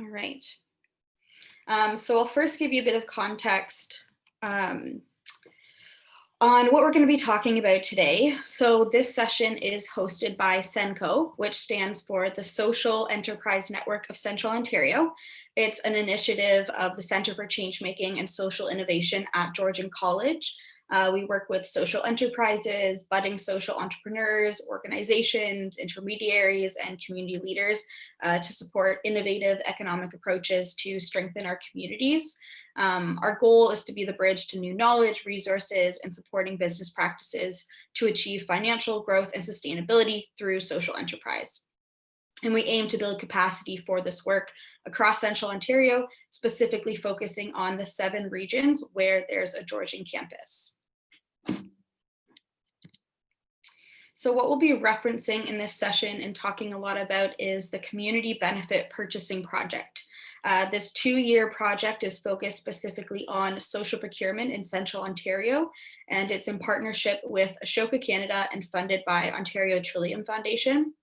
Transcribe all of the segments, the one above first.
All right. So I'll first give you a bit of context on what we're going to be talking about today. So this session is hosted by SENCO, which stands for the Social Enterprise Network of Central Ontario. It's an initiative of the Centre for Changemaking and Social Innovation at Georgian College. We work with social enterprises, budding social entrepreneurs, organizations, intermediaries, and community leaders to support innovative economic approaches to strengthen our communities. Our goal is to be the bridge to new knowledge, resources, and supporting business practices to achieve financial growth and sustainability through social enterprise. And we aim to build capacity for this work across Central Ontario, specifically focusing on the 7 regions where there's a Georgian campus. So what we'll be referencing in this session and talking a lot about is the Community Benefit Purchasing Project. This 2-year project is focused specifically on social procurement in Central Ontario, and it's in partnership with Ashoka Canada and funded by Ontario Trillium Foundation.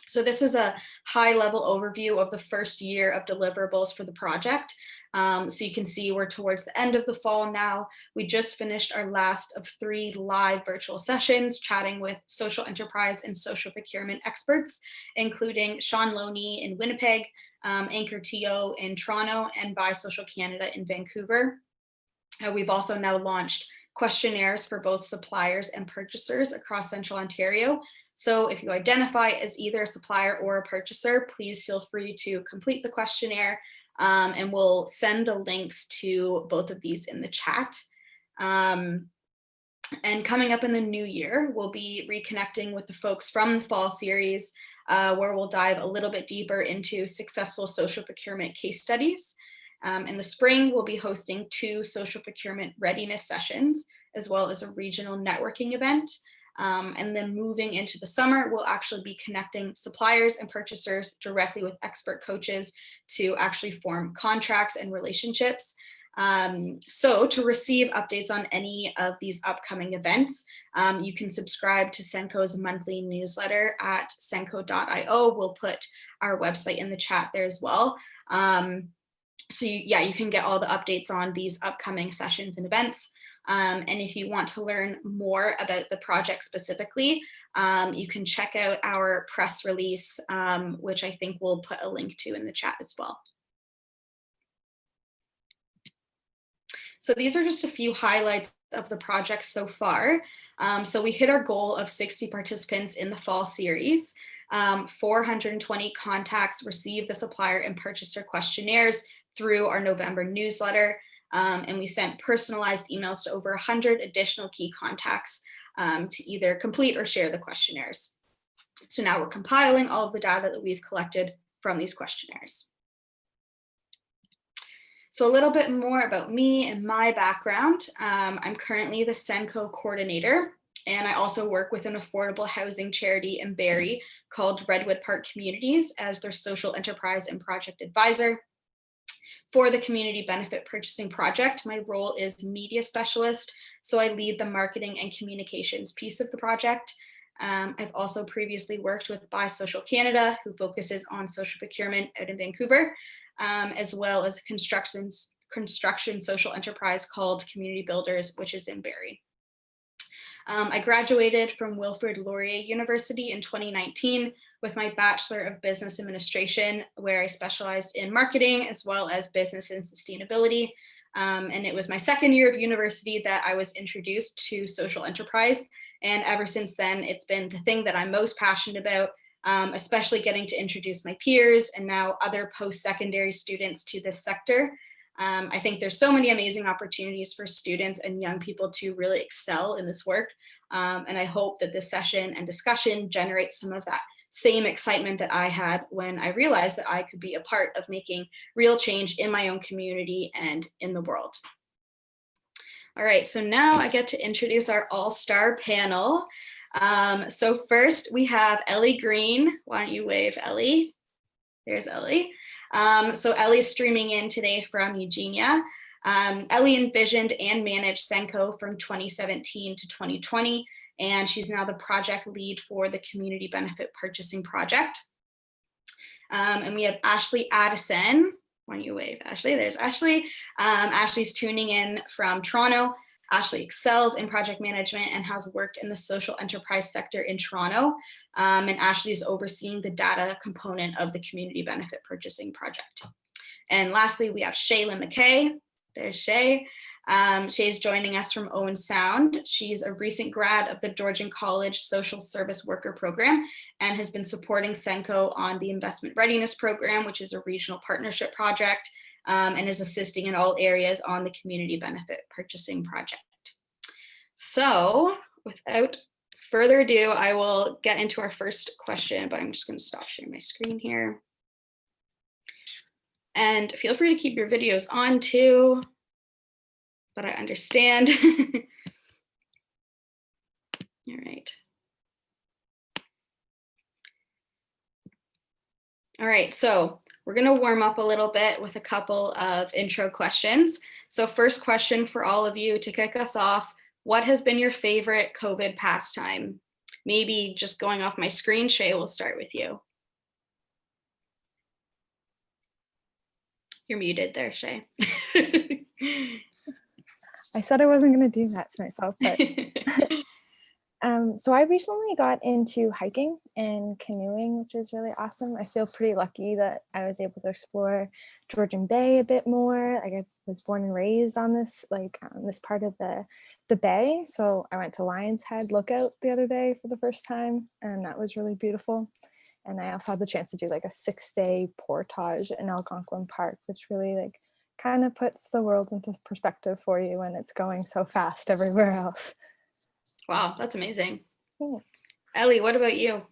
So this is a high-level overview of the first year of deliverables for the project. So you can see we're towards the end of the fall now. We just finished our last of 3 live virtual sessions chatting with social enterprise and social procurement experts, including Shawn Loney in Winnipeg, Anchor TO in Toronto, and By Social Canada in Vancouver. We've also now launched questionnaires for both suppliers and purchasers across Central Ontario. So if you identify as either a supplier or a purchaser, please feel free to complete the questionnaire, and we'll send the links to both of these in the chat. And coming up in the new year, we'll be reconnecting with the folks from the fall series, where we'll dive a little bit deeper into successful social procurement case studies. In the spring, we'll be hosting 2 social procurement readiness sessions, as well as a regional networking event. And then moving into the summer, we'll actually be connecting suppliers and purchasers directly with expert coaches to actually form contracts and relationships. So to receive updates on any of these upcoming events, you can subscribe to SENCO's monthly newsletter at senco.io. We'll put our website in the chat there as well. So you can get all the updates on these upcoming sessions and events. And if you want to learn more about the project specifically, you can check out our press release, which I think we'll put a link to in the chat as well. So these are just a few highlights of the project so far. So we hit our goal of 60 participants in the fall series. 420 contacts received the supplier and purchaser questionnaires through our November newsletter. And we sent personalized emails to over 100 additional key contacts to either complete or share the questionnaires. So now we're compiling all of the data that we've collected from these questionnaires. So a little bit more about me and my background. I'm currently the SENCO coordinator, and I also work with an affordable housing charity in Barrie called Redwood Park Communities as their social enterprise and project advisor. For the Community Benefit Purchasing Project, my role is media specialist, so I lead the marketing and communications piece of the project. I've also previously worked with By Social Canada, who focuses on social procurement out in Vancouver, as well as a construction social enterprise called Community Builders, which is in Barrie. I graduated from Wilfrid Laurier University in 2019 with my Bachelor of Business Administration, where I specialized in marketing as well as business and sustainability. And it was my second year of university that I was introduced to social enterprise. And ever since then, it's been the thing that I'm most passionate about, especially getting to introduce my peers and now other post-secondary students to this sector. I think there's so many amazing opportunities for students and young people to really excel in this work. And I hope that this session and discussion generates some of that same excitement that I had when I realized that I could be a part of making real change in my own community and in the world. All right, so now I get to introduce our all-star panel. So first we have Ellie Green. Why don't you wave, Ellie? There's Ellie. So Ellie's streaming in today from Eugenia. Ellie envisioned and managed SENCO from 2017 to 2020, and she's now the project lead for the Community Benefit Purchasing Project. And we have Ashley Addison. Why don't you wave, Ashley? There's Ashley. Ashley's tuning in from Toronto. Ashley excels in project management and has worked in the social enterprise sector in Toronto. And Ashley is overseeing the data component of the community benefit purchasing project. And lastly, we have Shaylin McKay. There's Shay. Shay's joining us from Owen Sound. She's a recent grad of the Georgian College Social Service Worker Program and has been supporting SENCO on the Investment Readiness Program, which is a regional partnership project, and is assisting in all areas on the community benefit purchasing project. So without further ado, I will get into our first question, but I'm just going to stop sharing my screen here. And feel free to keep your videos on too, but I understand. All right. All right, so we're gonna warm up a little bit with a couple of intro questions. So first question for all of you to kick us off, what has been your favorite COVID pastime? Maybe just going off my screen, Shay, we'll start with you. You're muted there, Shay. I said I wasn't going to do that to myself, but so I recently got into hiking and canoeing, which is really awesome. I feel pretty lucky that I was able to explore Georgian Bay a bit more. Like I was born and raised on this, this part of the bay. So I went to Lion's Head Lookout the other day for the first time, and that was really beautiful. And I also had the chance to do like a 6-day portage in Algonquin Park, which really kind of puts the world into perspective for you when it's going so fast everywhere else. Wow, that's amazing. Cool. Ellie, what about you?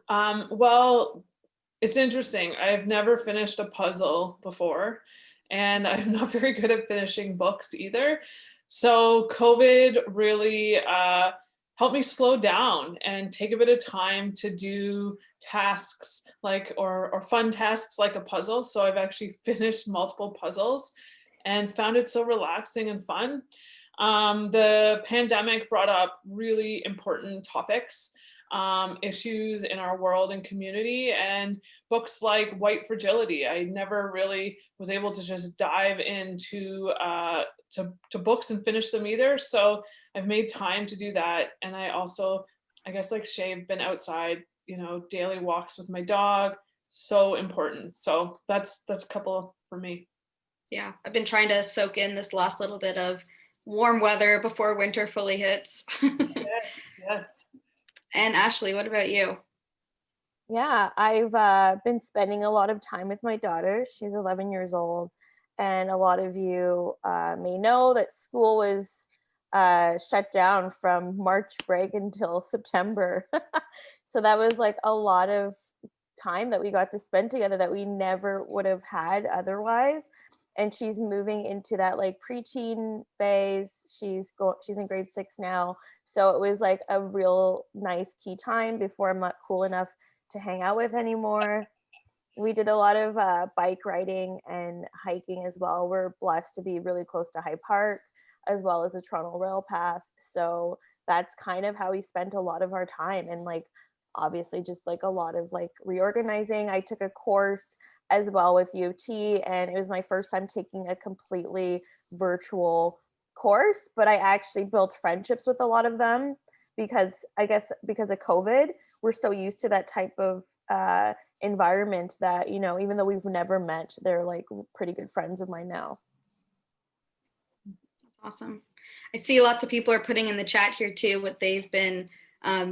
Well, it's interesting. I've never finished a puzzle before, and I'm not very good at finishing books either. So COVID really helped me slow down and take a bit of time to do tasks or fun tasks like a puzzle. So I've actually finished multiple puzzles and found it so relaxing and fun. The pandemic brought up really important topics, issues in our world and community, and books like White Fragility. I never really was able to just dive into to books and finish them either. So I've made time to do that. And I also, I guess like Shay, I've been outside, daily walks with my dog, so important. So that's a couple for me. Yeah, I've been trying to soak in this last little bit of warm weather before winter fully hits. Yes. And Ashley, what about you? Yeah, I've been spending a lot of time with my daughter. She's 11 years old. And a lot of you may know that school was shut down from March break until September. So that was like a lot of time that we got to spend together that we never would have had otherwise. And she's moving into that like preteen phase. She's in grade 6 now. So it was like a real nice key time before I'm not cool enough to hang out with anymore. We did a lot of bike riding and hiking as well. We're blessed to be really close to High Park as well as the Toronto Rail Path. So that's kind of how we spent a lot of our time. And like, obviously just like a lot of like reorganizing. I took a course as well with U of T, and it was my first time taking a completely virtual course, but I actually built friendships with a lot of them because I guess because of COVID, we're so used to that type of environment that, even though we've never met, they're like pretty good friends of mine now. That's awesome. I see lots of people are putting in the chat here too what they've been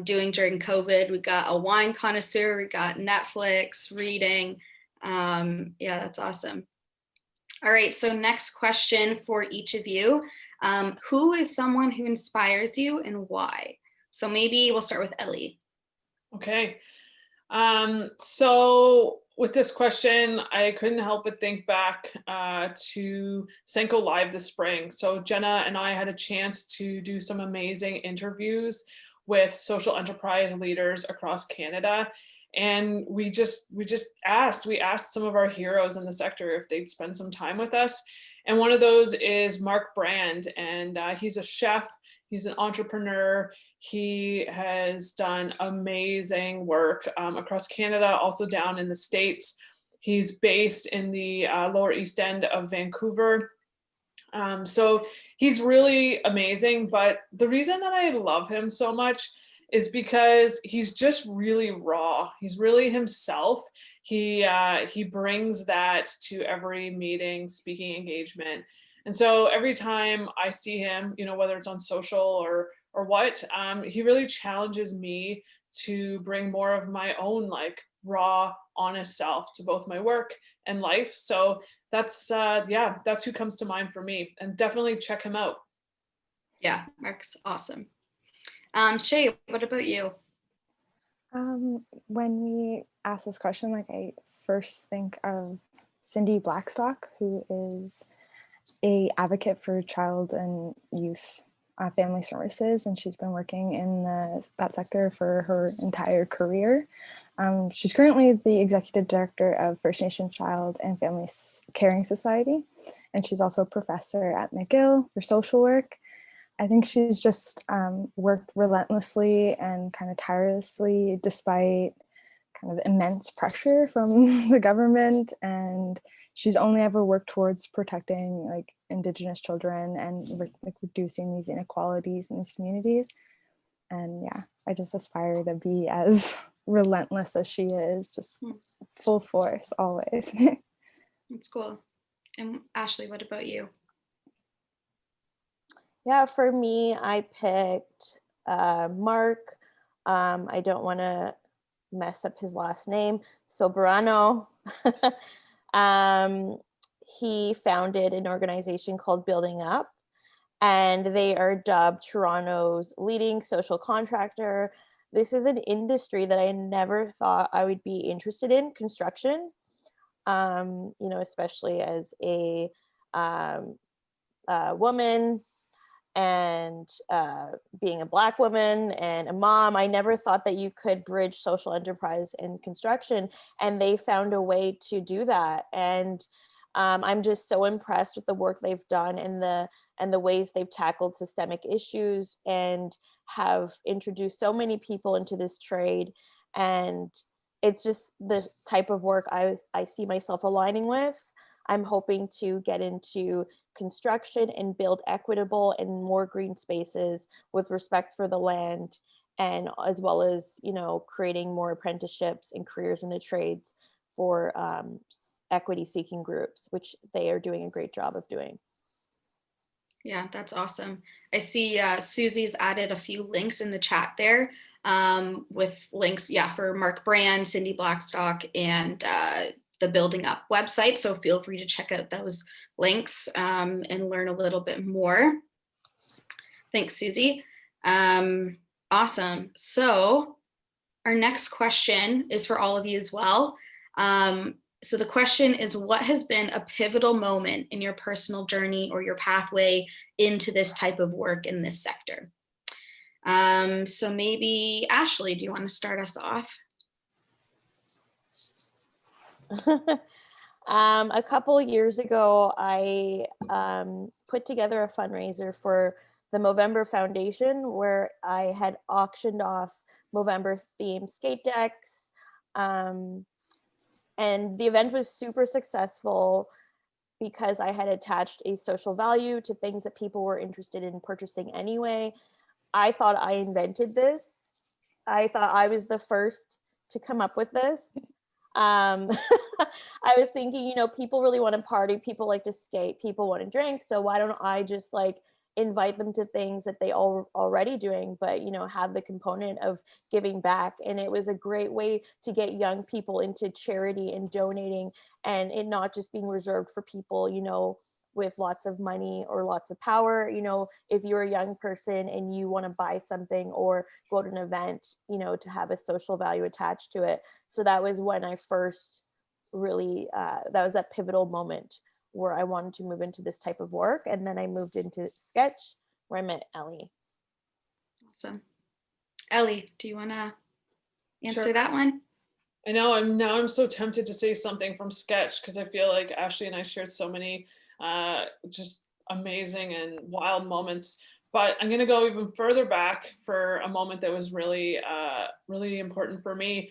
doing during COVID. We got a wine connoisseur, we got Netflix, reading. Yeah, that's awesome. All right, so next question for each of you. Who is someone who inspires you and why? So maybe we'll start with Ellie. Okay. So with this question, I couldn't help but think back to SENCO Live this spring. So Jenna and I had a chance to do some amazing interviews with social enterprise leaders across Canada. And we asked some of our heroes in the sector if they'd spend some time with us. And one of those is Mark Brand. And he's a chef, he's an entrepreneur. He has done amazing work across Canada, also down in the States. He's based in the Lower East End of Vancouver. So he's really amazing, but the reason that I love him so much is because he's just really raw. He's really himself. He brings that to every meeting, speaking engagement. And so every time I see him, you know, whether it's on social or what, he really challenges me to bring more of my own like raw, honest self to both my work and life. So that's yeah, that's who comes to mind for me, and definitely check him out. Yeah, Mark's awesome. Shay, what about you? When we ask this question, like I first think of Cindy Blackstock, who is a advocate for child and youth family services, and she's been working in that sector for her entire career. She's currently the executive director of First Nation Child and Family Caring Society, and she's also a professor at McGill for social work. I think she's just worked relentlessly and kind of tirelessly despite kind of immense pressure from the government, and she's only ever worked towards protecting like Indigenous children and like reducing these inequalities in these communities. And yeah, I just aspire to be as relentless as she is, just full force always. That's cool. And Ashley, what about you? Yeah, for me, I picked Mark. I don't want to mess up his last name, Sobrano. He founded an organization called Building Up, and they are dubbed Toronto's leading social contractor. This is an industry that I never thought I would be interested in, construction, you know, especially as a woman and being a Black woman and a mom. I never thought that you could bridge social enterprise and construction, and they found a way to do that. And I'm just so impressed with the work they've done and the ways they've tackled systemic issues and have introduced so many people into this trade. And it's just the type of work I see myself aligning with. I'm hoping to get into construction and build equitable and more green spaces with respect for the land, and as well as, you know, creating more apprenticeships and careers in the trades for equity seeking groups, which they are doing a great job of doing. Yeah, that's awesome. I see Susie's added a few links in the chat there with links, yeah, for Mark Brand, Cindy Blackstock, and the Building Up website. So feel free to check out those links and learn a little bit more. Thanks, Susie. Awesome. So our next question is for all of you as well. So the question is, what has been a pivotal moment in your personal journey or your pathway into this type of work in this sector? So maybe Ashley, do you want to start us off? A couple of years ago, I put together a fundraiser for the Movember Foundation, where I had auctioned off Movember themed skate decks. And the event was super successful because I had attached a social value to things that people were interested in purchasing anyway. I thought I invented this. I thought I was the first to come up with this. I was thinking, you know, people really want to party, people like to skate, people want to drink, so why don't I just like invite them to things that they all already doing, but, you know, have the component of giving back. And it was a great way to get young people into charity and donating, and it not just being reserved for people, you know, with lots of money or lots of power. You know, if you're a young person and you want to buy something or go to an event, you know, to have a social value attached to it. So that was when I first really, that was that pivotal moment where I wanted to move into this type of work. And then I moved into sketch, where I met Ellie. Awesome. Ellie, do you want to answer Sure. that one? I know, I'm so tempted to say something from sketch, because I feel like Ashley and I shared so many just amazing and wild moments. But I'm going to go even further back for a moment that was really, really important for me.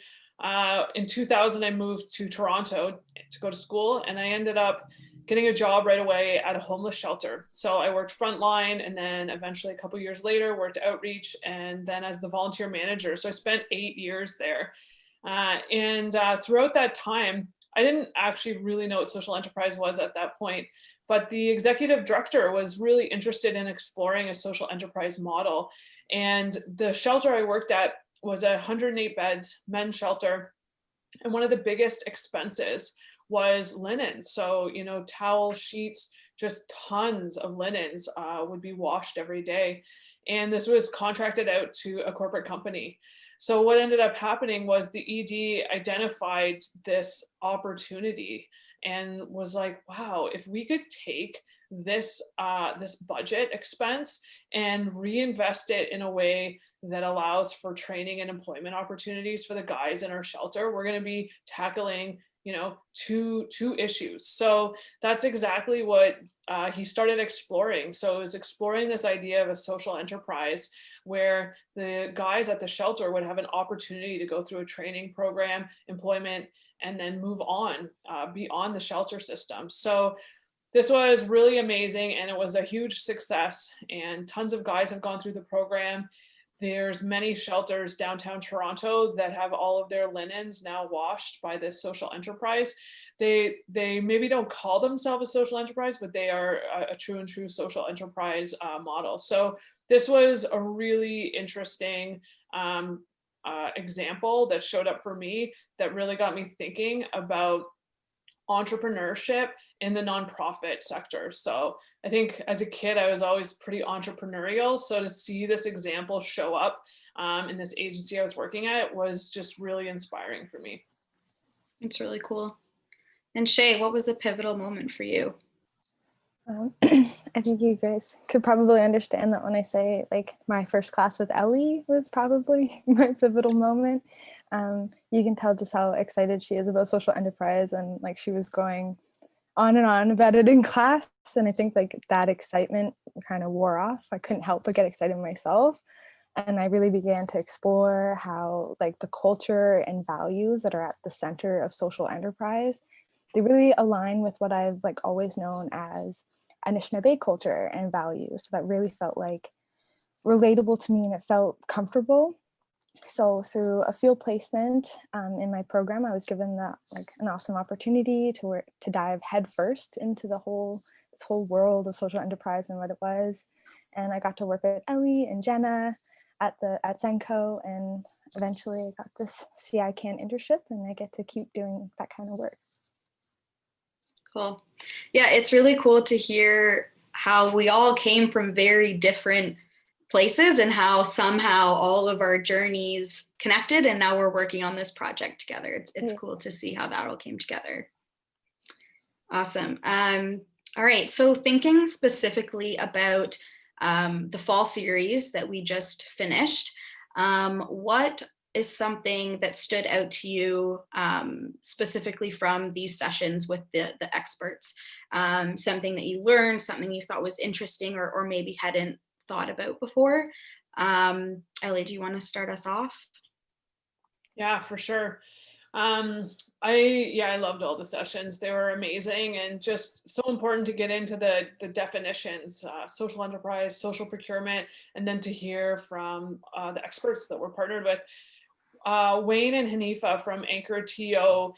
In 2000, I moved to Toronto to go to school, and I ended up getting a job right away at a homeless shelter. So I worked frontline, and then eventually a couple of years later worked outreach, and then as the volunteer manager. So I spent 8 years there. Throughout that time, I didn't actually really know what social enterprise was at that point, but the executive director was really interested in exploring a social enterprise model. And the shelter I worked at was 108 beds, men's shelter. And one of the biggest expenses was linen. So, you know, towels, sheets, just tons of linens would be washed every day. And this was contracted out to a corporate company. So what ended up happening was the ED identified this opportunity and was like, wow, if we could take this this budget expense and reinvest it in a way that allows for training and employment opportunities for the guys in our shelter, we're going to be tackling, you know, two issues. So that's exactly what he started exploring. So it was exploring this idea of a social enterprise where the guys at the shelter would have an opportunity to go through a training program, employment, and then move on beyond the shelter system. So this was really amazing, and it was a huge success, and tons of guys have gone through the program. There's many shelters downtown Toronto that have all of their linens now washed by this social enterprise. They maybe don't call themselves a social enterprise, but they are a true and true social enterprise model. So this was a really interesting example that showed up for me that really got me thinking about entrepreneurship in the nonprofit sector. So I think as a kid, I was always pretty entrepreneurial. So to see this example show up in this agency I was working at was just really inspiring for me. It's really cool. And Shay, what was a pivotal moment for you? I think you guys could probably understand that when I say like my first class with Ellie was probably my pivotal moment. You can tell just how excited she is about social enterprise, and like she was going on and on about it in class. And I think like that excitement kind of wore off. I couldn't help but get excited myself. And I really began to explore how like the culture and values that are at the center of social enterprise, they really align with what I've like always known as Anishinaabe culture and values. So that really felt like relatable to me, and it felt comfortable. So through a field placement in my program, I was given that like an awesome opportunity to dive headfirst into this whole world of social enterprise and what it was. And I got to work with Ellie and Jenna at SENCO, and eventually I got this CI CAN internship, and I get to keep doing that kind of work. Cool. Yeah, it's really cool to hear how we all came from very different places and how somehow all of our journeys connected, and now we're working on this project together. It's cool to see how that all came together. Awesome. All right, so thinking specifically about the fall series that we just finished, what is something that stood out to you specifically from these sessions with the experts? Something that you learned, something you thought was interesting or maybe hadn't thought about before? Ellie, do you want to start us off? Yeah, for sure. I loved all the sessions. They were amazing and just so important to get into the definitions, social enterprise, social procurement, and then to hear from the experts that we're partnered with. Wayne and Hanifa from Anchor TO,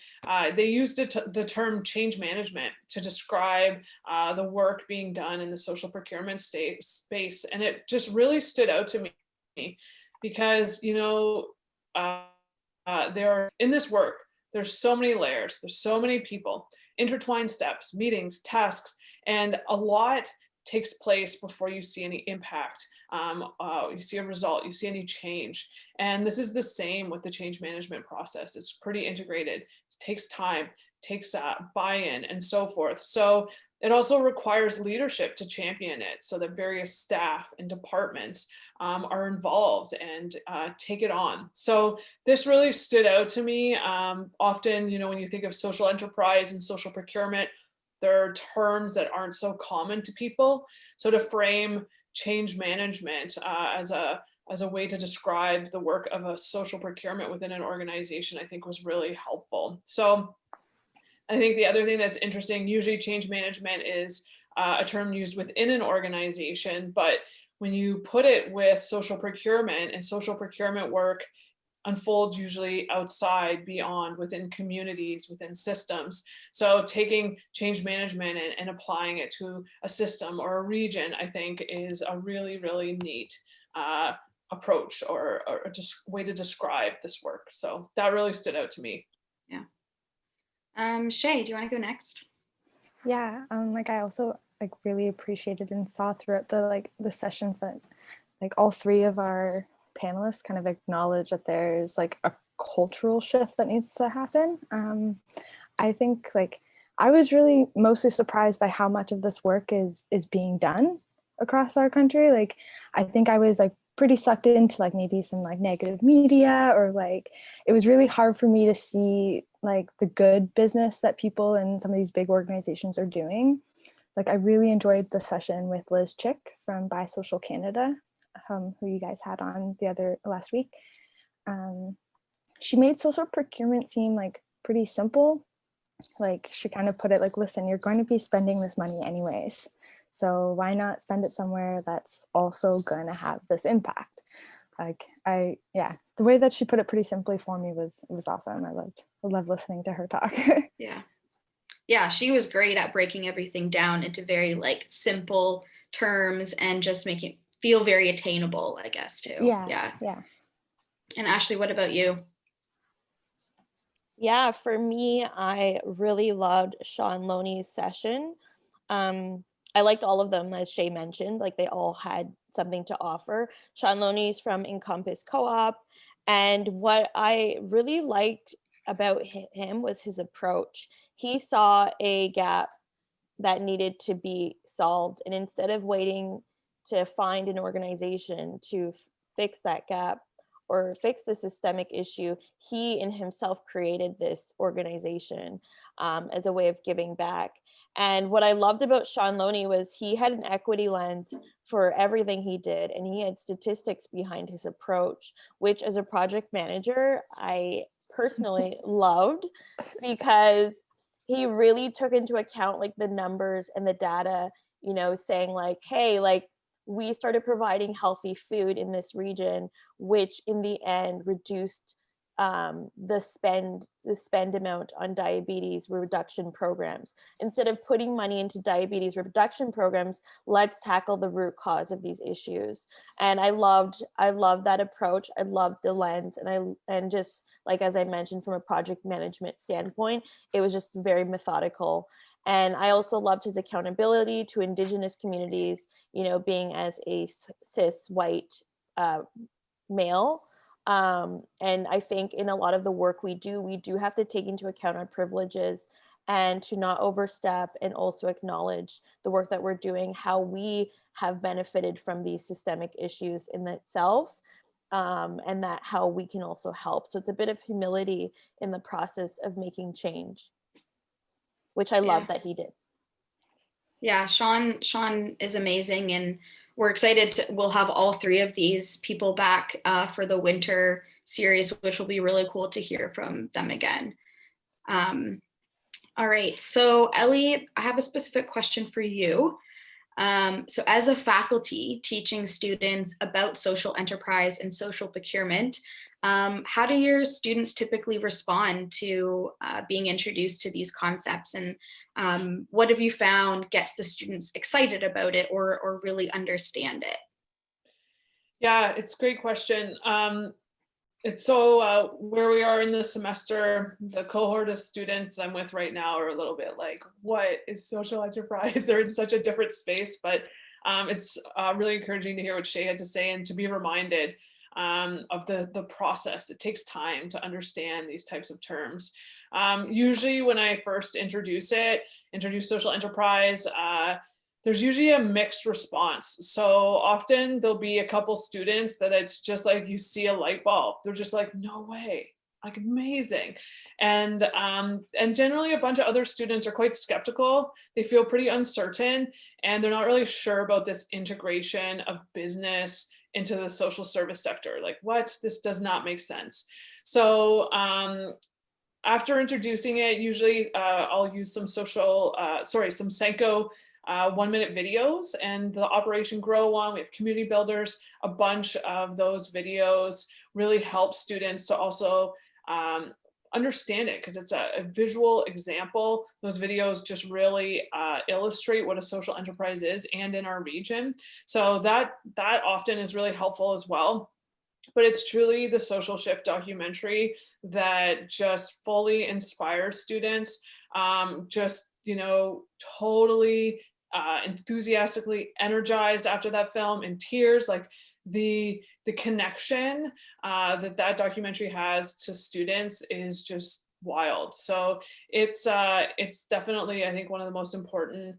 they used the term change management to describe the work being done in the social procurement space. And it just really stood out to me because, you know, in this work, there's so many layers, there's so many people, intertwined steps, meetings, tasks, and a lot takes place before you see any impact. You see a result, you see any change. And this is the same with the change management process. It's pretty integrated. It takes time, takes buy-in and so forth. So it also requires leadership to champion it so that various staff and departments are involved and take it on. So this really stood out to me. Often, you know, when you think of social enterprise and social procurement, there are terms that aren't so common to people. So to frame change management as a way to describe the work of a social procurement within an organization, I think was really helpful. So I think the other thing that's interesting, usually change management is a term used within an organization, but when you put it with social procurement, and social procurement work unfolds usually outside, beyond, within communities, within systems. So taking change management and applying it to a system or a region, I think is a really, really neat approach or just way to describe this work. So that really stood out to me. Yeah. Shay, do you want to go next? Yeah, like I also like really appreciated and saw throughout the sessions that like all three of our panelists kind of acknowledge that there's like a cultural shift that needs to happen. I think like I was really mostly surprised by how much of this work is being done across our country. Like I think I was like pretty sucked into like maybe some like negative media, or like it was really hard for me to see like the good business that people in some of these big organizations are doing. Like I really enjoyed the session with Liz Chick from Buy Social Canada, who you guys had on last week. She made social procurement seem like pretty simple. Like she kind of put it like, listen, you're going to be spending this money anyways, so why not spend it somewhere that's also going to have this impact? Like the way that she put it pretty simply for me was awesome. I loved listening to her talk. Yeah, she was great at breaking everything down into very like simple terms and just making it feel very attainable, I guess, too. Yeah. And Ashley, what about you? Yeah, for me, I really loved Shawn Loney's session. I liked all of them, as Shay mentioned, like they all had something to offer. Shawn Loney's from Encompass Co-op, and what I really liked about him was his approach. He saw a gap that needed to be solved, and instead of waiting to find an organization to fix that gap or fix the systemic issue, he in himself created this organization as a way of giving back. And what I loved about Shawn Loney was he had an equity lens for everything he did, and he had statistics behind his approach, which as a project manager, I personally loved, because he really took into account like the numbers and the data, you know, saying like, hey, like we started providing healthy food in this region, which in the end reduced the spend amount on diabetes reduction programs. Instead of putting money into diabetes reduction programs, let's tackle the root cause of these issues. And I loved that approach. I loved the lens, and just like, as I mentioned, from a project management standpoint, it was just very methodical. And I also loved his accountability to Indigenous communities, you know, being as a cis white male. And I think in a lot of the work we do have to take into account our privileges and to not overstep, and also acknowledge the work that we're doing, how we have benefited from these systemic issues in itself, and that how we can also help. So it's a bit of humility in the process of making change, which I love that he did. Yeah, Shawn is amazing, and we're excited we'll have all three of these people back for the winter series, which will be really cool to hear from them again. All right, so Ellie, I have a specific question for you. So as a faculty teaching students about social enterprise and social procurement, how do your students typically respond to being introduced to these concepts, and what have you found gets the students excited about it or really understand it? Yeah, it's a great question. It's so where we are in the semester, the cohort of students I'm with right now are a little bit like, what is social enterprise? They're in such a different space, but it's really encouraging to hear what Shay had to say, and to be reminded of the process. It takes time to understand these types of terms. Usually when I first introduce social enterprise, there's usually a mixed response. So often there'll be a couple students that it's just like you see a light bulb. They're just like, no way, like amazing. And generally a bunch of other students are quite skeptical. They feel pretty uncertain and they're not really sure about this integration of business into the social service sector. Like, what? This does not make sense. So after introducing it, usually I'll use some some SENCO 1-minute videos, and the Operation Grow one. We have community builders. A bunch of those videos really help students to also understand it, because it's a visual example. Those videos just really illustrate what a social enterprise is and in our region. So that often is really helpful as well. But it's truly the Social Shift documentary that just fully inspires students, just, you know, totally enthusiastically energized after that film, in tears. Like the connection that documentary has to students is just wild. So it's definitely, I think, one of the most important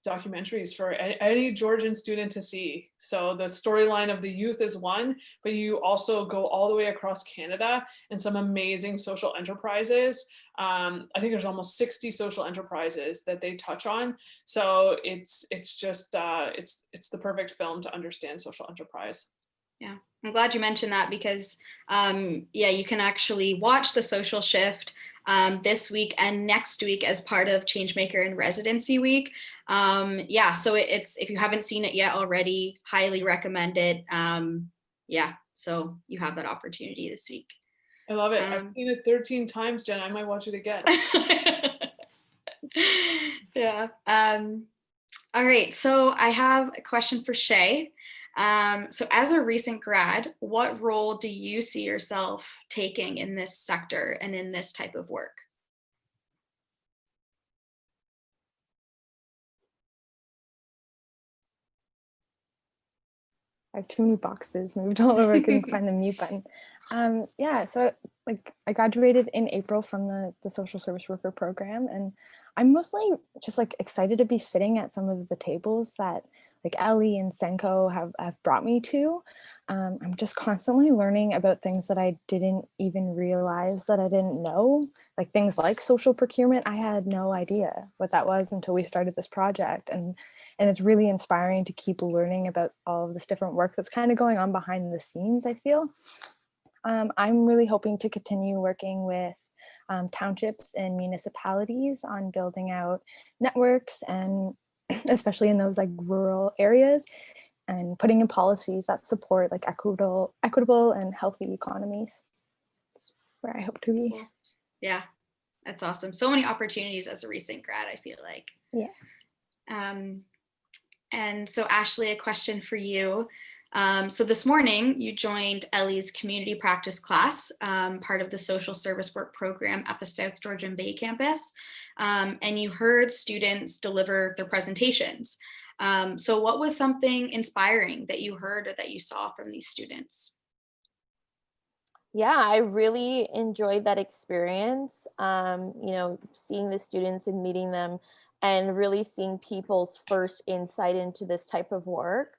documentaries for any Georgian student to see. So the storyline of the youth is one, but you also go all the way across Canada and some amazing social enterprises. I think there's almost 60 social enterprises that they touch on. So it's just it's the perfect film to understand social enterprise. Yeah, I'm glad you mentioned that, because yeah, you can actually watch The Social Shift this week and next week as part of Changemaker in Residency Week. Yeah, so it's, if you haven't seen it yet already, highly recommend it. Yeah, so you have that opportunity this week. I love it. I've seen it 13 times, Jen. I might watch it again. Yeah. All right, so I have a question for Shay. So as a recent grad, what role do you see yourself taking in this sector and in this type of work? I have too many boxes moved all over. I couldn't find the mute button. Yeah, so like I graduated in April from the social service worker program, and I'm mostly just like excited to be sitting at some of the tables that like Ellie and SENCO have brought me to. I'm just constantly learning about things that I didn't even realize that I didn't know, like things like social procurement. I had no idea what that was until we started this project, and it's really inspiring to keep learning about all of this different work that's kind of going on behind the scenes, I feel. I'm really hoping to continue working with townships and municipalities on building out networks, and especially in those like rural areas, and putting in policies that support like equitable and healthy economies. That's where I hope to be. Cool. Yeah, that's awesome. So many opportunities as a recent grad, I feel like. Yeah. And so Ashley, a question for you. So this morning you joined Ellie's community practice class, part of the social service work program at the South Georgian Bay campus, and you heard students deliver their presentations. So what was something inspiring that you heard or that you saw from these students? Yeah, I really enjoyed that experience. You know, seeing the students and meeting them, and really seeing people's first insight into this type of work.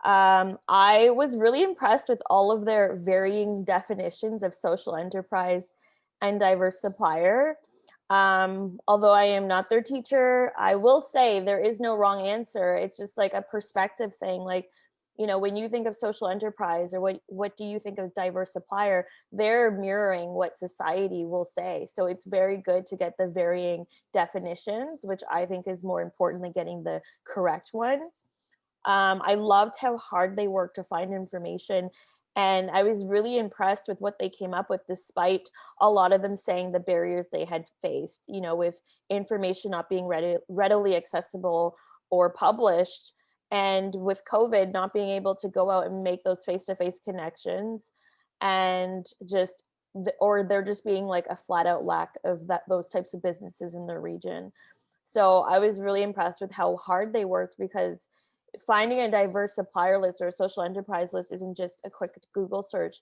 I was really impressed with all of their varying definitions of social enterprise and diverse supplier. Although I am not their teacher, I will say there is no wrong answer. It's just like a perspective thing. Like, you know, when you think of social enterprise, or what do you think of diverse supplier, they're mirroring what society will say. So it's very good to get the varying definitions, which I think is more important than getting the correct one. I loved how hard they worked to find information, and I was really impressed with what they came up with, despite a lot of them saying the barriers they had faced, you know, with information not being readily accessible or published, and with COVID not being able to go out and make those face-to-face connections, and just or there just being like a flat out lack of those types of businesses in their region. So I was really impressed with how hard they worked, because finding a diverse supplier list or a social enterprise list isn't just a quick Google search.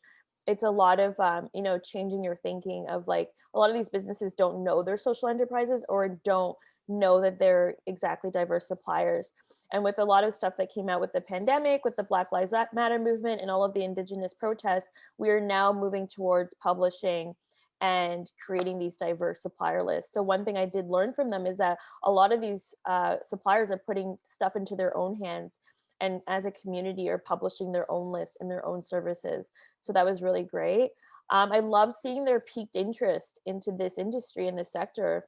It's a lot of, you know, changing your thinking of like, a lot of these businesses don't know they're social enterprises, or don't know that they're exactly diverse suppliers. And with a lot of stuff that came out with the pandemic, with the Black Lives Matter movement and all of the Indigenous protests, we are now moving towards publishing and creating these diverse supplier lists. So one thing I did learn from them is that a lot of these suppliers are putting stuff into their own hands, and as a community are publishing their own lists and their own services. So that was really great. I love seeing their piqued interest into this industry and this sector.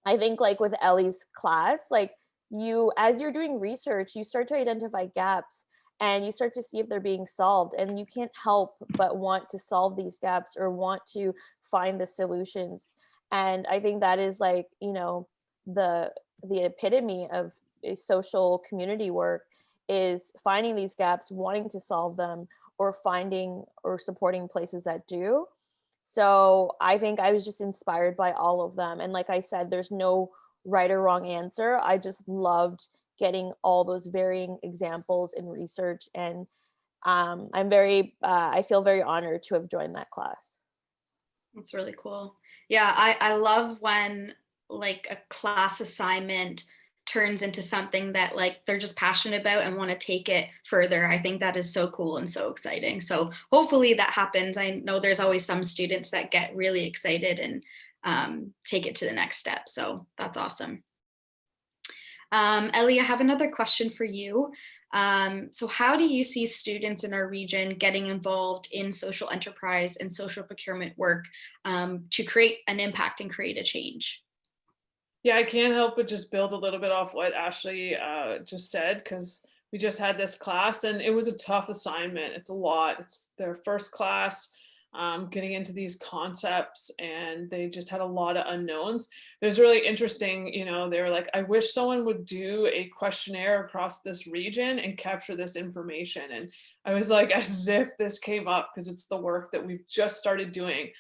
I think like with Ellie's class, like as you're doing research, you start to identify gaps and you start to see if they're being solved, and you can't help but want to solve these gaps or want to find the solutions. And I think that is like, you know, the epitome of a social community work is finding these gaps, wanting to solve them, or finding or supporting places that do. So I think I was just inspired by all of them. And like I said, there's no right or wrong answer. I just loved getting all those varying examples in research. And I feel very honored to have joined that class. That's really cool. Yeah, I love when like a class assignment turns into something that like they're just passionate about and want to take it further. I think that is so cool and so exciting. So hopefully that happens. I know there's always some students that get really excited and take it to the next step. So that's awesome. Ellie, I have another question for you. So how do you see students in our region getting involved in social enterprise and social procurement work to create an impact and create a change? Yeah, I can't help but just build a little bit off what Ashley just said, because we just had this class and it was a tough assignment. It's a lot. It's their first class getting into these concepts, and they just had a lot of unknowns. It was really interesting. You know, they were like, I wish someone would do a questionnaire across this region and capture this information. And I was like, as if this came up, because it's the work that we've just started doing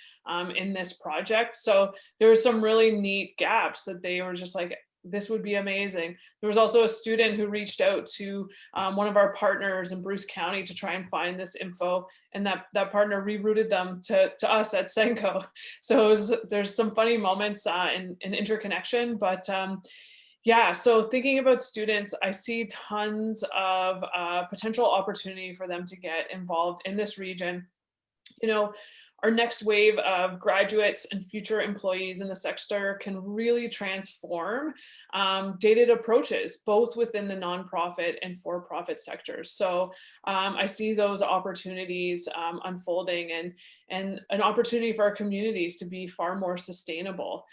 in this project. So there were some really neat gaps that they were just like, this would be amazing. There was also a student who reached out to one of our partners in Bruce County to try and find this info, and that partner rerouted them to us at SENCO. So there's some funny moments in interconnection, but yeah, so thinking about students, I see tons of potential opportunity for them to get involved in this region. You know, our next wave of graduates and future employees in the sector can really transform dated approaches, both within the nonprofit and for-profit sectors. So I see those opportunities unfolding, and an opportunity for our communities to be far more sustainable.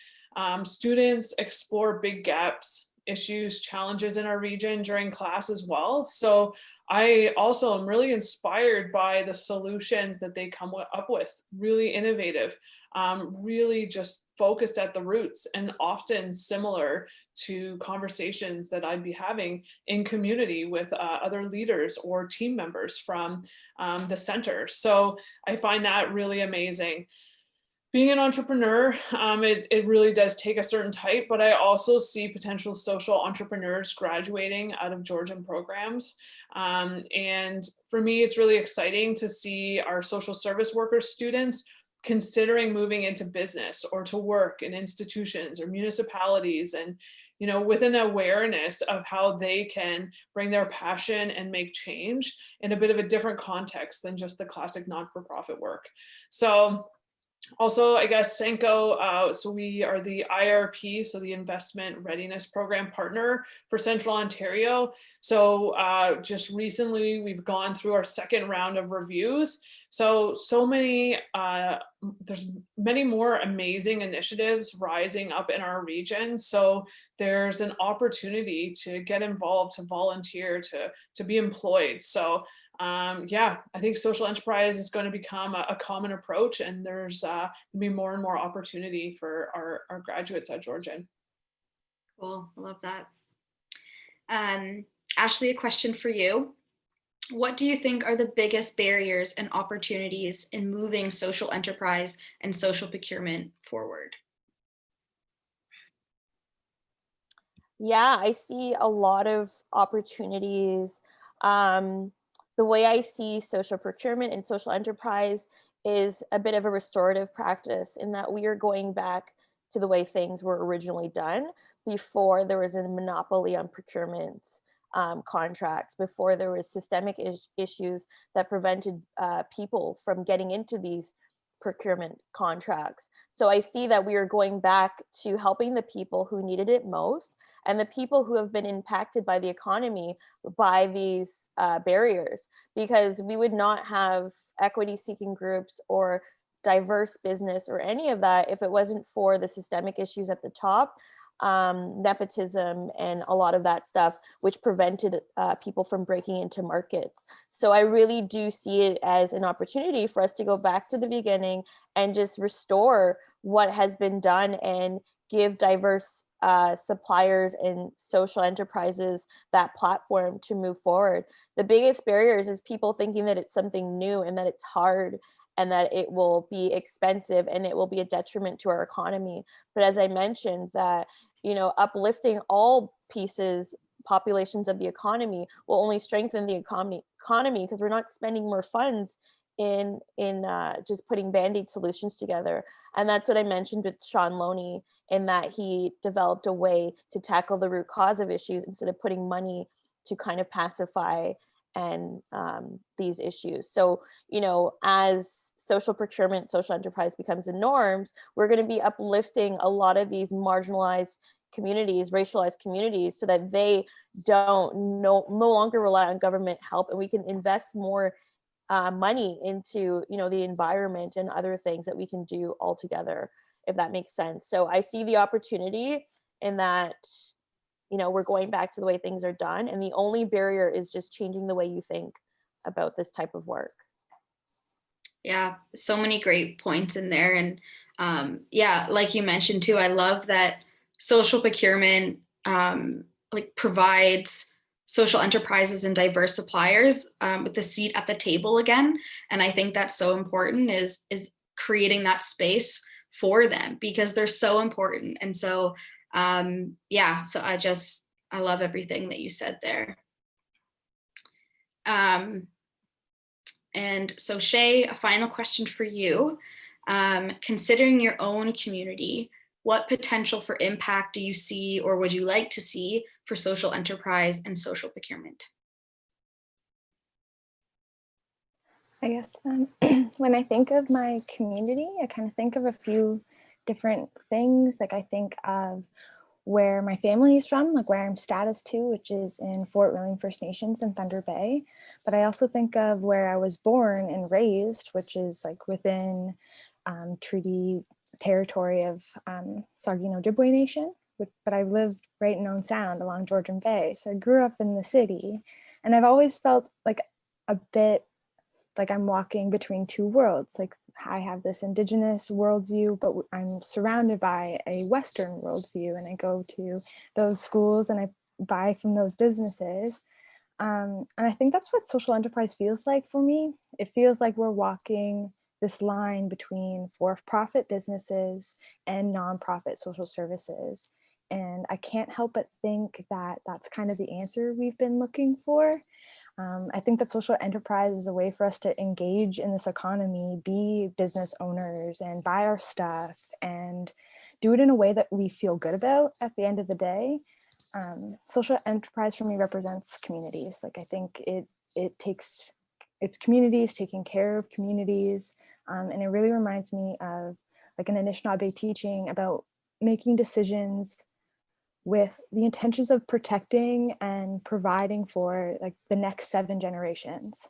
Students explore big gaps, issues, challenges in our region during class as well. So I also am really inspired by the solutions that they come up with, really innovative, really just focused at the roots, and often similar to conversations that I'd be having in community with other leaders or team members from the center. So I find that really amazing. Being an entrepreneur, it really does take a certain type, but I also see potential social entrepreneurs graduating out of Georgian programs. And for me, it's really exciting to see our social service workers students considering moving into business or to work in institutions or municipalities, and you know, with an awareness of how they can bring their passion and make change in a bit of a different context than just the classic not-for-profit work. So also, I guess SENCO, so we are the IRP, so the Investment Readiness Program partner for Central Ontario. So just recently, we've gone through our second round of reviews. So many, there's many more amazing initiatives rising up in our region. So there's an opportunity to get involved, to volunteer, to be employed. So yeah, I think social enterprise is going to become a common approach, and there's going to be more and more opportunity for our graduates at Georgian. Cool, I love that. Ashley, a question for you. What do you think are the biggest barriers and opportunities in moving social enterprise and social procurement forward? Yeah, I see a lot of opportunities. The way I see social procurement and social enterprise is a bit of a restorative practice, in that we are going back to the way things were originally done before there was a monopoly on procurement contracts, before there was systemic issues that prevented people from getting into these procurement contracts. So I see that we are going back to helping the people who needed it most, and the people who have been impacted by the economy by these barriers, because we would not have equity seeking groups or diverse business or any of that if it wasn't for the systemic issues at the top, nepotism and a lot of that stuff, which prevented people from breaking into markets. So I really do see it as an opportunity for us to go back to the beginning and just restore what has been done and give diverse suppliers and social enterprises that platform to move forward. The biggest barriers is people thinking that it's something new and that it's hard and that it will be expensive and it will be a detriment to our economy. But as I mentioned, that, you know, uplifting all populations of the economy will only strengthen the economy because we're not spending more funds in just putting band-aid solutions together. And that's what I mentioned with Shawn Loney, in that he developed a way to tackle the root cause of issues instead of putting money to kind of pacify and these issues. So, you know, as social procurement, social enterprise becomes the norms, we're going to be uplifting a lot of these marginalized communities, racialized communities, so that they don't no longer rely on government help, and we can invest more money into, you know, the environment and other things that we can do all together, if that makes sense. So I see the opportunity in that, you know, we're going back to the way things are done, and the only barrier is just changing the way you think about this type of work. Yeah, so many great points in there. And yeah, like you mentioned too, I love that social procurement like provides social enterprises and diverse suppliers with a seat at the table again. And I think that's so important, is creating that space for them, because they're so important. And so yeah, so I love everything that you said there. And so Shay, a final question for you. Considering your own community, what potential for impact do you see, or would you like to see, for social enterprise and social procurement? I guess when I think of my community, I kind of think of a few different things. Like I think of where my family is from, like where I'm status 2, which is in Fort William First Nations in Thunder Bay. But I also think of where I was born and raised, which is like within treaty territory of Saugeen Ojibwe Nation. But I've lived right in Owen Sound along Georgian Bay. So I grew up in the city, and I've always felt like a bit like I'm walking between two worlds. Like I have this Indigenous worldview, but I'm surrounded by a Western worldview, and I go to those schools and I buy from those businesses. And I think that's what social enterprise feels like for me. It feels like we're walking this line between for-profit businesses and nonprofit social services. And I can't help but think that that's kind of the answer we've been looking for. I think that social enterprise is a way for us to engage in this economy, be business owners and buy our stuff and do it in a way that we feel good about at the end of the day. Social enterprise for me represents communities. Like I think it's communities taking care of communities. And it really reminds me of like an Anishinaabe teaching about making decisions with the intentions of protecting and providing for like the next 7 generations.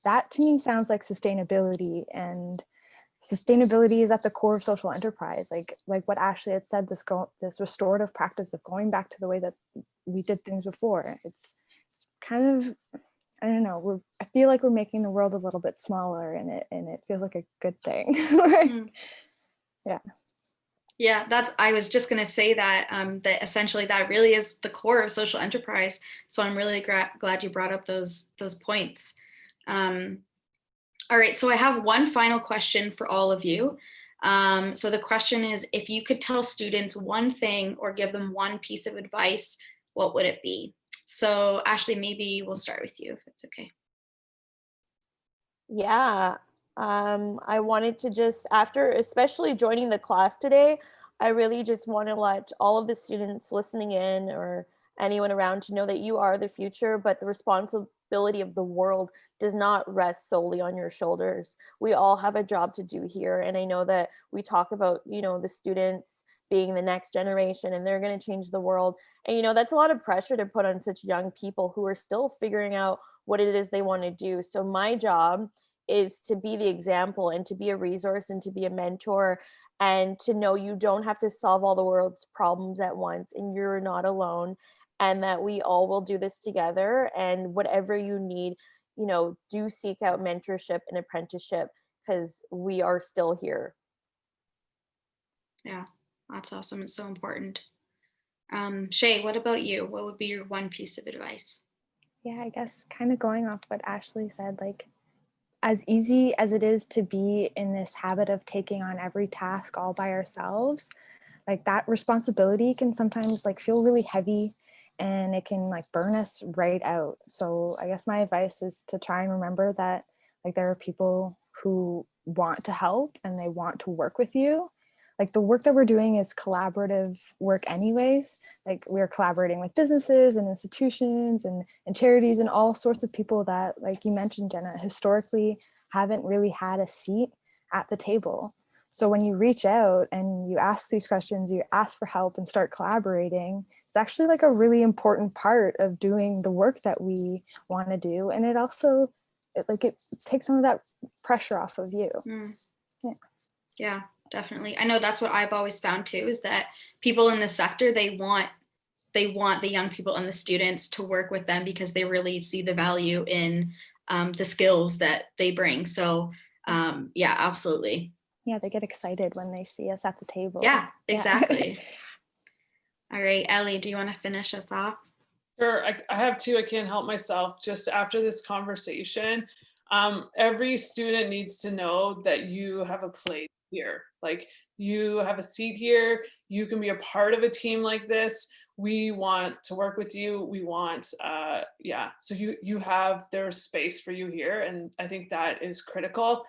That to me sounds like sustainability, and sustainability is at the core of social enterprise. Like what Ashley had said, this restorative practice of going back to the way that we did things before. It's kind of, I don't know, I feel like we're making the world a little bit smaller, and it feels like a good thing. Yeah. Yeah, I was just going to say that, that essentially that really is the core of social enterprise. So I'm really glad you brought up those points. All right, so I have one final question for all of you. So the question is, if you could tell students one thing or give them one piece of advice, what would it be? So Ashley, maybe we'll start with you if it's okay. Yeah, I wanted to just, after especially joining the class today, I really just want to let all of the students listening in or anyone around to know that you are the future, but the responsibility of the world does not rest solely on your shoulders. We all have a job to do here. And I know that we talk about, the students being the next generation and they're going to change the world. And, that's a lot of pressure to put on such young people who are still figuring out what it is they want to do. So my job is to be the example and to be a resource and to be a mentor and to know you don't have to solve all the world's problems at once and you're not alone, and that we all will do this together. And whatever you need, do seek out mentorship and apprenticeship because we are still here. Yeah, that's awesome. It's so important. Shay, what about you? What would be your one piece of advice? Yeah, I guess kind of going off what Ashley said, like, as easy as it is to be in this habit of taking on every task all by ourselves, like that responsibility can sometimes like feel really heavy and it can like burn us right out. So I guess my advice is to try and remember that like there are people who want to help and they want to work with you. Like the work that we're doing is collaborative work anyways. Like we're collaborating with businesses and institutions and charities and all sorts of people that, like you mentioned, Jenna, historically haven't really had a seat at the table. So when you reach out and you ask these questions, you ask for help and start collaborating, it's actually like a really important part of doing the work that we want to do. And it also, it takes some of that pressure off of you. Yeah, definitely. I know that's what I've always found too, is that people in the sector, they want the young people and the students to work with them because they really see the value in the skills that they bring. So yeah, absolutely. Yeah, they get excited when they see us at the table. Yeah, exactly. All right, Ellie, do you want to finish us off? Sure, I have two. I can't help myself. Just after this conversation, every student needs to know that you have a place here. Like you have a seat here. You can be a part of a team like this. We want to work with you. We want, so you have, there's space for you here. And I think that is critical.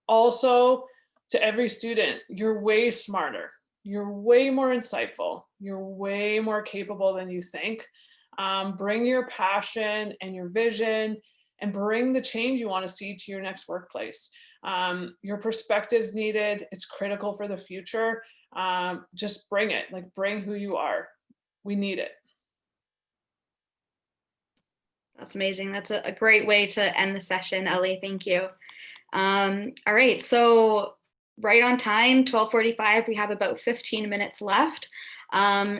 Also, to every student, you're way smarter. You're way more insightful. You're way more capable than you think. Bring your passion and your vision and bring the change you want to see to your next workplace. Your perspective's needed. It's critical for the future. Just bring it, like bring who you are. We need it. That's amazing. That's a great way to end the session, Ellie. Thank you. All right, so right on time, 12:45, we have about 15 minutes left.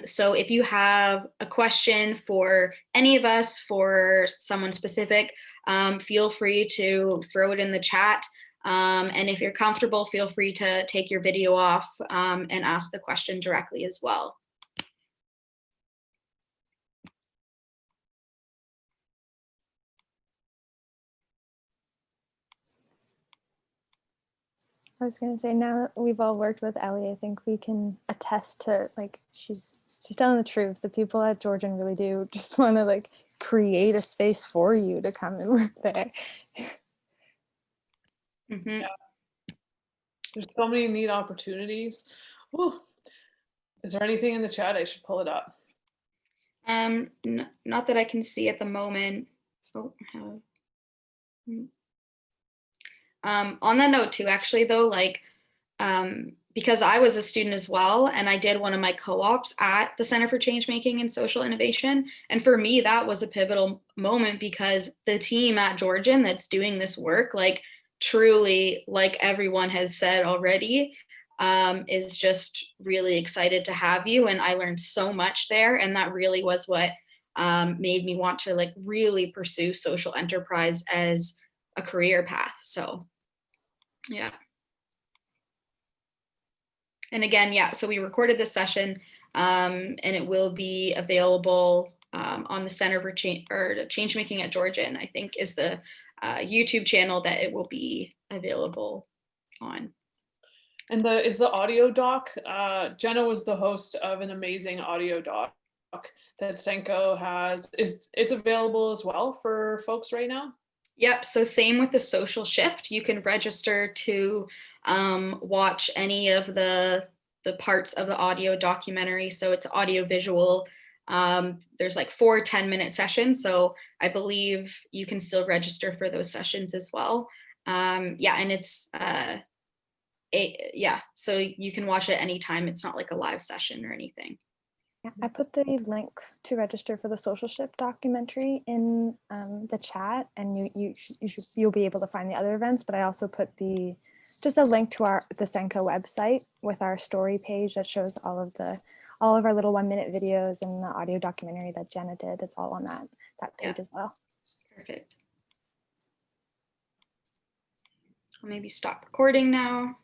So if you have a question for any of us, for someone specific, feel free to throw it in the chat. And if you're comfortable, feel free to take your video off and ask the question directly as well. I was going to say, now that we've all worked with Ellie, I think we can attest to, like, she's telling the truth. The people at Georgian really do just want to like create a space for you to come and work there. Mm-hmm. Yeah. There's so many neat opportunities. Ooh. Is there anything in the chat? I should pull it up. Not that I can see at the moment. Oh, on that note too, actually though, like, because I was a student as well, and I did one of my co-ops at the Center for Changemaking and Social Innovation. And for me, that was a pivotal moment because the team at Georgian that's doing this work, like truly, like everyone has said already, is just really excited to have you. And I learned so much there. And that really was what made me want to like really pursue social enterprise as a career path. So yeah. And again, yeah, so we recorded this session and it will be available on the Center for Changemaking at Georgian, I think is the YouTube channel that it will be available on. And is the audio doc, Jenna was the host of an amazing audio doc that SENCO has. It's available as well for folks right now? Yep, so same with the social shift. You can register to watch any of the the parts of the audio documentary. So it's audio visual. There's like 4 10-minute sessions. So I believe you can still register for those sessions as well. Yeah, and it's so you can watch it anytime. It's not like a live session or anything. Yeah, I put the link to register for the Social Ship documentary in the chat, and you'll be able to find the other events. But I also put just a link to the SENCO website with our story page that shows all of our little 1-minute videos and the audio documentary that Jenna did. It's all on that page as well. Perfect. I'll maybe stop recording now.